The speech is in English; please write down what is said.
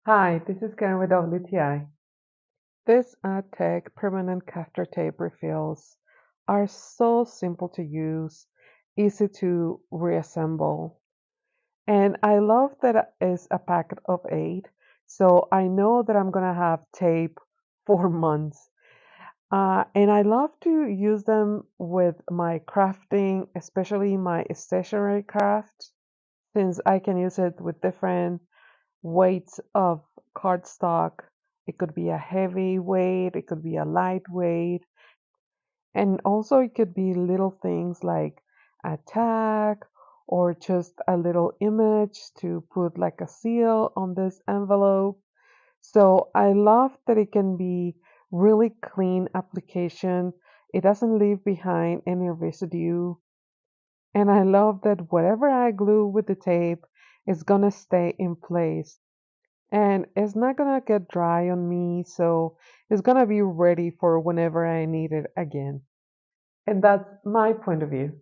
Hi, this is Karen with WTI. This Adtech permanent cafter tape refills are so simple to use, easy to reassemble. And I love that it's a packet of 8, so I know that I'm gonna have tape for months. And I love to use them with my crafting, especially my stationery craft, since I can use it with different weights of cardstock. It could be a heavy weight, it could be a lightweight, and also it could be little things like a tag or just a little image to put like a seal on this envelope. So I love that it can be really clean application. It doesn't leave behind any residue. And I love that whatever I glue with the tape is gonna stay in place and it's not gonna get dry on me, so it's gonna be ready for whenever I need it again. And that's my point of view.